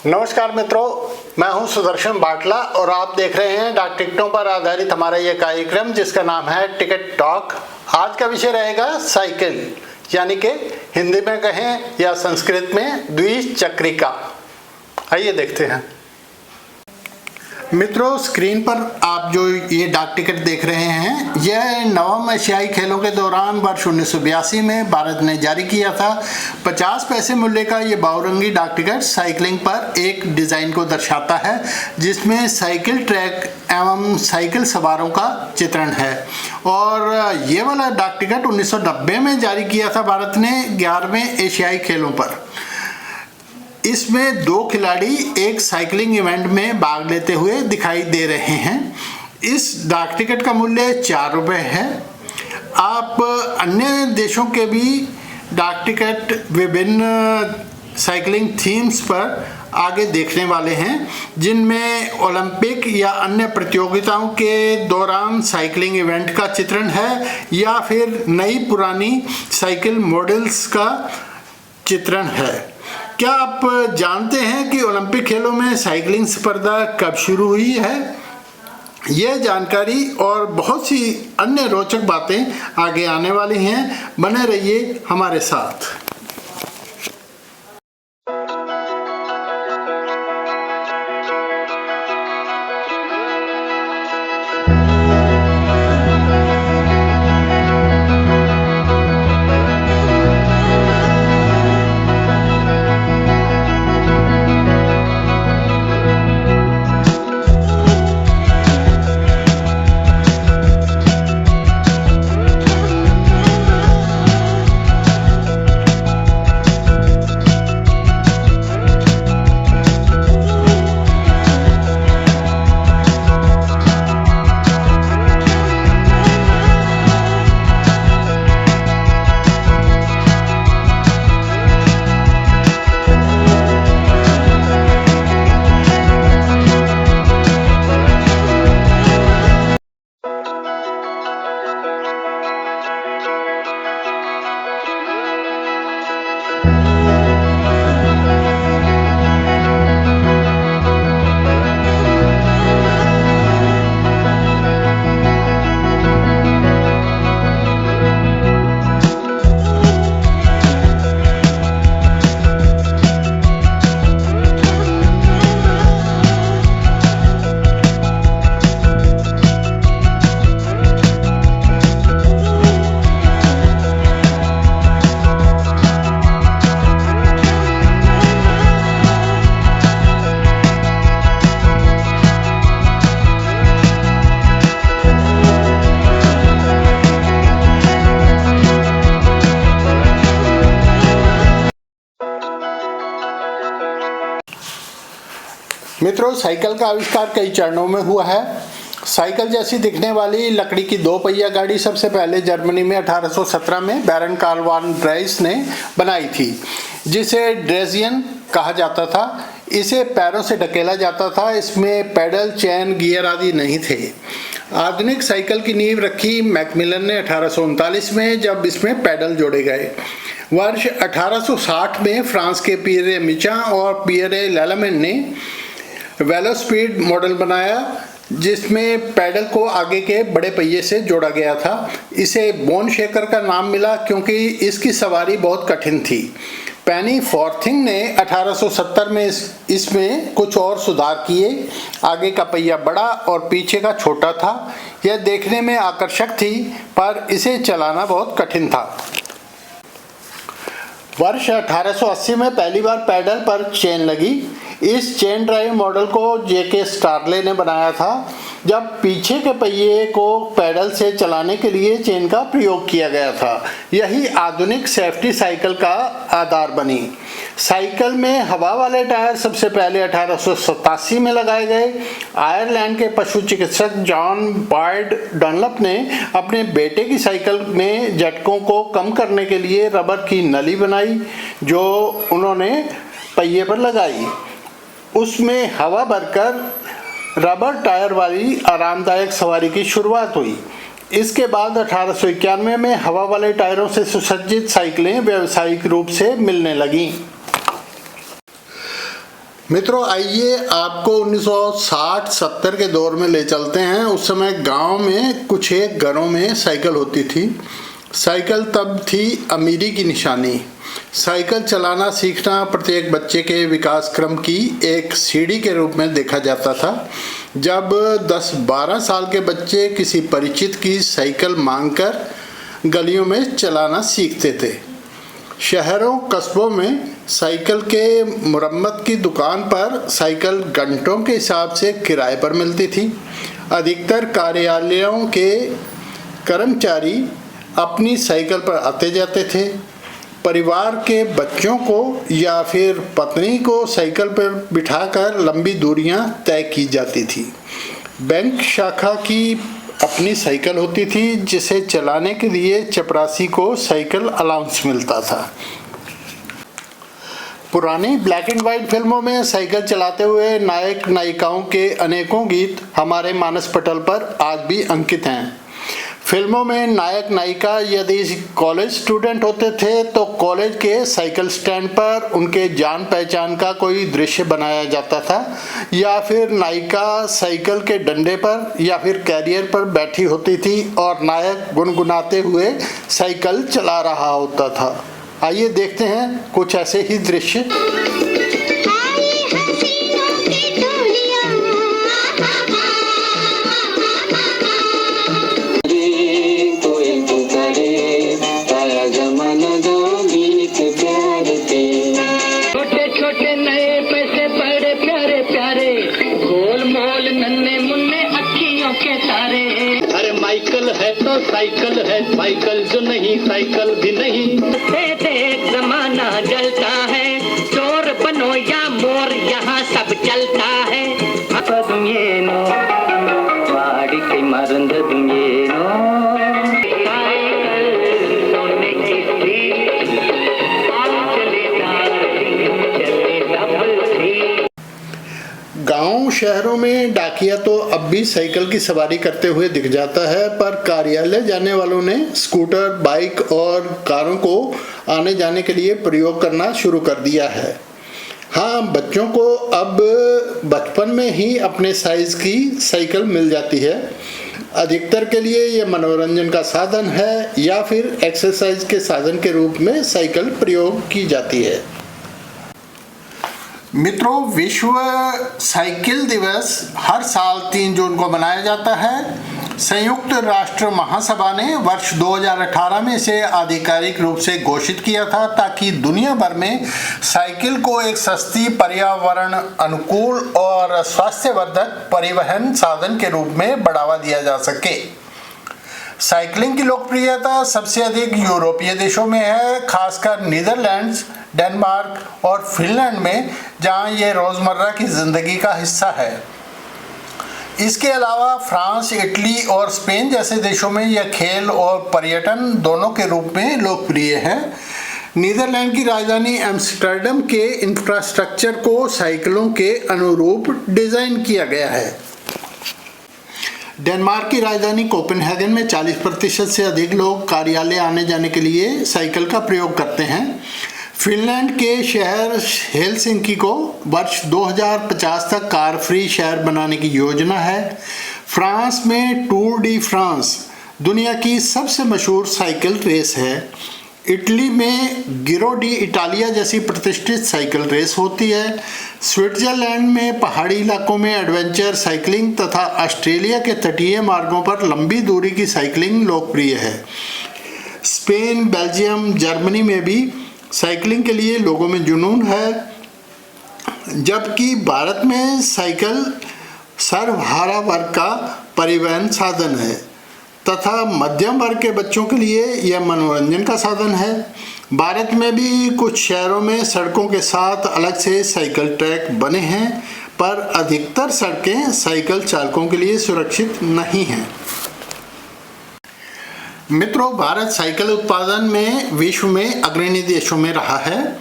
नमस्कार मित्रों, मैं हूं सुदर्शन बाटला और आप देख रहे हैं डाक टिकटों पर आधारित हमारा ये कार्यक्रम जिसका नाम है टिकट टॉक। आज का विषय रहेगा साइकिल, यानी कि हिंदी में कहें या संस्कृत में द्विचक्रिका। आइए देखते हैं। मित्रों, स्क्रीन पर आप जो ये डाक टिकट देख रहे हैं, यह नवम एशियाई खेलों के दौरान वर्ष 1982 में भारत ने जारी किया था। 50 पैसे मूल्य का ये बहुरंगी डाक टिकट साइकिलिंग पर एक डिज़ाइन को दर्शाता है, जिसमें साइकिल ट्रैक एवं साइकिल सवारों का चित्रण है। और ये वाला डाक टिकट 1990 में जारी किया था भारत ने 11वें एशियाई खेलों पर। इसमें 2 खिलाड़ी एक साइकिलिंग इवेंट में भाग लेते हुए दिखाई दे रहे हैं। इस डाक टिकट का मूल्य 4 रुपये है। आप अन्य देशों के भी डाक टिकट विभिन्न साइकिलिंग थीम्स पर आगे देखने वाले हैं, जिनमें ओलंपिक या अन्य प्रतियोगिताओं के दौरान साइकिलिंग इवेंट का चित्रण है या फिर नई पुरानी साइकिल मॉडल्स का चित्रण है। क्या आप जानते हैं कि ओलंपिक खेलों में साइकिलिंग स्पर्धा कब शुरू हुई है? यह जानकारी और बहुत सी अन्य रोचक बातें आगे आने वाली हैं। बने रहिए हमारे साथ। मित्रों, साइकिल का आविष्कार कई चरणों में हुआ है। साइकिल जैसी दिखने वाली लकड़ी की 2 पहिया गाड़ी सबसे पहले जर्मनी में 1817 में बैरन कार्ल वॉन ड्राइस ने बनाई थी, जिसे ड्रेजियन कहा जाता था। इसे पैरों से ढकेला जाता था। इसमें पैडल, चैन, गियर आदि नहीं थे। आधुनिक साइकिल की नींव रखी मैकमिलन ने 1839 में, जब इसमें पैडल जोड़े गए। वर्ष 1860 में फ्रांस के पियरे मिचा और पियरे लैलामेन ने वेलोस्पीड मॉडल बनाया, जिसमें पैडल को आगे के बड़े पहिए से जोड़ा गया था। इसे बोन शेकर का नाम मिला क्योंकि इसकी सवारी बहुत कठिन थी। पेनी फॉर्थिंग ने 1870 में इसमें कुछ और सुधार किए। आगे का पहिया बड़ा और पीछे का छोटा था। यह देखने में आकर्षक थी, पर इसे चलाना बहुत कठिन था। वर्ष 1880 में पहली बार पैडल पर चेन लगी। इस चेन ड्राइव मॉडल को जेके स्टार्ले ने बनाया था, जब पीछे के पहिए को पैडल से चलाने के लिए चेन का प्रयोग किया गया था। यही आधुनिक सेफ्टी साइकिल का आधार बनी। साइकिल में हवा वाले टायर सबसे पहले 1887 में लगाए गए। आयरलैंड के पशु चिकित्सक जॉन बॉयड डनलप ने अपने बेटे की साइकिल में झटकों को कम करने के लिए रबर की नली बनाई, जो उन्होंने पहिए पर लगाई। उसमें हवा भरकर रबर टायर वाली आरामदायक सवारी की शुरुआत हुई। इसके बाद 1891 में हवा वाले टायरों से सुसज्जित साइकिलें व्यावसायिक रूप से मिलने लगीं। मित्रों, आइए आपको 1960-70 के दौर में ले चलते हैं। उस समय गांव में कुछ एक घरों में साइकिल होती थी। साइकिल तब थी अमीरी की निशानी। साइकिल चलाना सीखना प्रत्येक बच्चे के विकास क्रम की एक सीढ़ी के रूप में देखा जाता था। जब 10-12 साल के बच्चे किसी परिचित की साइकिल मांगकर गलियों में चलाना सीखते थे। शहरों कस्बों में साइकिल के मुरम्मत की दुकान पर साइकिल घंटों के हिसाब से किराए पर मिलती थी। अधिकतर कार्यालयों के कर्मचारी अपनी साइकिल पर आते जाते थे। परिवार के बच्चों को या फिर पत्नी को साइकिल पर बिठाकर लंबी दूरियां तय की जाती थी। बैंक शाखा की अपनी साइकिल होती थी, जिसे चलाने के लिए चपरासी को साइकिल अलाउंस मिलता था। पुरानी ब्लैक एंड व्हाइट फिल्मों में साइकिल चलाते हुए नायक नायिकाओं के अनेकों गीत हमारे मानस पटल पर आज भी अंकित हैं। फिल्मों में नायक नायिका यदि कॉलेज स्टूडेंट होते थे तो कॉलेज के साइकिल स्टैंड पर उनके जान पहचान का कोई दृश्य बनाया जाता था, या फिर नायिका साइकिल के डंडे पर या फिर कैरियर पर बैठी होती थी और नायक गुनगुनाते हुए साइकिल चला रहा होता था। आइए देखते हैं कुछ ऐसे ही दृश्य। साइकिल है साइकिल जो नहीं साइकिल भी नहीं। देख जमाना जलता है, चोर बनो या मोर यहाँ सब चलता है। दुनियेनो वाड़ी की मरंद दुनियेनो गांव शहरों में डाकिया तो अब भी साइकिल की सवारी करते हुए दिख जाता है, पर कार्यालय जाने वालों ने स्कूटर, बाइक और कारों को आने जाने के लिए प्रयोग करना शुरू कर दिया है। हाँ, बच्चों को अब बचपन में ही अपने साइज की साइकिल मिल जाती है। अधिकतर के लिए यह मनोरंजन का साधन है या फिर एक्सरसाइज के साधन के रूप में साइकिल प्रयोग की जाती है। मित्रों, विश्व साइकिल दिवस हर साल 3 जून को मनाया जाता है। संयुक्त राष्ट्र महासभा ने वर्ष 2018 में इसे आधिकारिक रूप से घोषित किया था, ताकि दुनिया भर में साइकिल को एक सस्ती, पर्यावरण अनुकूल और स्वास्थ्यवर्धक परिवहन साधन के रूप में बढ़ावा दिया जा सके। साइकिलिंग की लोकप्रियता सबसे अधिक यूरोपीय देशों में है, खासकर नीदरलैंड्स, डेनमार्क और फिनलैंड में, जहां ये रोजमर्रा की जिंदगी का हिस्सा है। इसके अलावा फ्रांस, इटली और स्पेन जैसे देशों में यह खेल और पर्यटन दोनों के रूप में लोकप्रिय है। नीदरलैंड की राजधानी एम्स्टर्डम के इंफ्रास्ट्रक्चर को साइकिलों के अनुरूप डिजाइन किया गया है। डेनमार्क की राजधानी कोपेनहेगन में 40% से अधिक लोग कार्यालय आने जाने के लिए साइकिल का प्रयोग करते हैं। फिनलैंड के शहर हेलसिंकी को वर्ष 2050 तक कार फ्री शहर बनाने की योजना है। फ्रांस में टूर डी फ्रांस दुनिया की सबसे मशहूर साइकिल रेस है। इटली में गिरो डी इटालिया जैसी प्रतिष्ठित साइकिल रेस होती है। स्विट्जरलैंड में पहाड़ी इलाकों में एडवेंचर साइकिलिंग तथा ऑस्ट्रेलिया के तटीय मार्गों पर लंबी दूरी की साइकिलिंग लोकप्रिय है। स्पेन, बेल्जियम, जर्मनी में भी साइकिलिंग के लिए लोगों में जुनून है, जबकि भारत में साइकिल सर्वहारा वर्ग का परिवहन साधन है तथा मध्यम वर्ग के बच्चों के लिए यह मनोरंजन का साधन है। भारत में भी कुछ शहरों में सड़कों के साथ अलग से साइकिल ट्रैक बने हैं, पर अधिकतर सड़कें साइकिल चालकों के लिए सुरक्षित नहीं हैं। मित्रों, भारत साइकिल उत्पादन में विश्व में अग्रणी देशों में रहा है।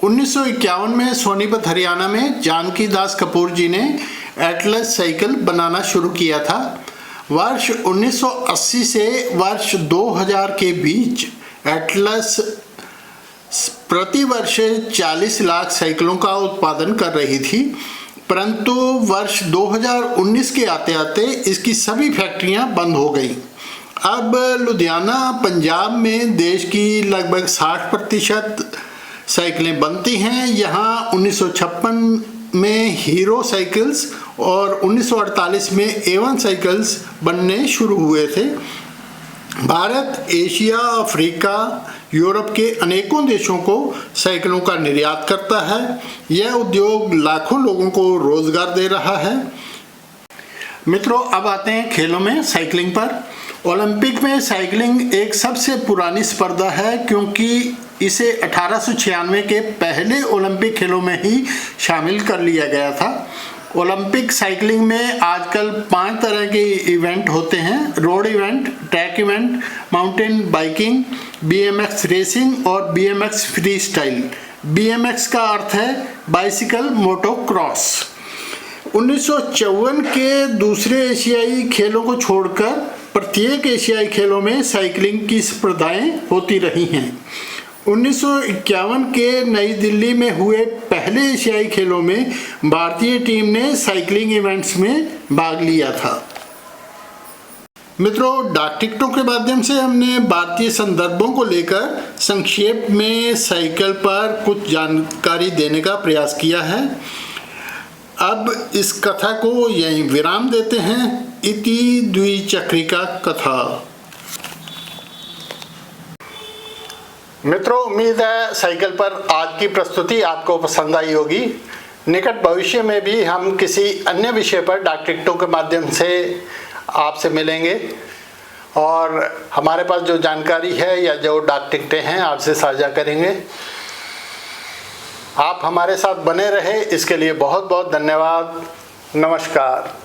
1951 में सोनीपत, हरियाणा में जानकी दास कपूर जी ने एटलस साइकिल बनाना शुरू किया था। वर्ष 1980 से वर्ष 2000 के बीच एटलस प्रति वर्ष 40 लाख साइकिलों का उत्पादन कर रही थी, परंतु वर्ष 2019 के आते आते इसकी सभी फैक्ट्रियां बंद हो गईं। अब लुधियाना पंजाब में देश की लगभग 60% साइकिलें बनती हैं। यहाँ 1956 में हीरो साइकिल्स और 1948 में A1 साइकिल्स बनने शुरू हुए थे। भारत, एशिया, अफ्रीका, यूरोप के अनेकों देशों को साइकिलों का निर्यात करता है। यह उद्योग लाखों लोगों को रोजगार दे रहा है। मित्रों, अब आते हैं खेलों में साइकिलिंग पर। ओलंपिक में साइकिलिंग एक सबसे पुरानी स्पर्धा है, क्योंकि इसे 1896 के पहले ओलंपिक खेलों में ही शामिल कर लिया गया था। ओलंपिक साइकिलिंग में आजकल 5 तरह के इवेंट होते हैं: road event, track event, mountain biking, BMX racing और BMX फ्री स्टाइल। BMX का अर्थ है बाइसिकल मोटोक्रॉस। 1954 के दूसरे एशियाई खेलों को छोड़कर प्रत्येक एशियाई खेलों में साइकिलिंग की स्पर्धाएं होती रही हैं। 1951 के नई दिल्ली में हुए पहले एशियाई खेलों में भारतीय टीम ने साइकिलिंग इवेंट्स में भाग लिया था। मित्रों, डाक टिकटों के माध्यम से हमने भारतीय संदर्भों को लेकर संक्षेप में साइकिल पर कुछ जानकारी देने का प्रयास किया है। अब इस कथा को यहीं विराम देते हैं। इति द्विचक्रिका कथा। मित्रों, उम्मीद है साइकिल पर आज की प्रस्तुति आपको पसंद आई होगी। निकट भविष्य में भी हम किसी अन्य विषय पर डाक टिकटों के माध्यम से आपसे मिलेंगे और हमारे पास जो जानकारी है या जो डाक टिकटें हैं आपसे साझा करेंगे। आप हमारे साथ बने रहे, इसके लिए बहुत बहुत धन्यवाद। नमस्कार।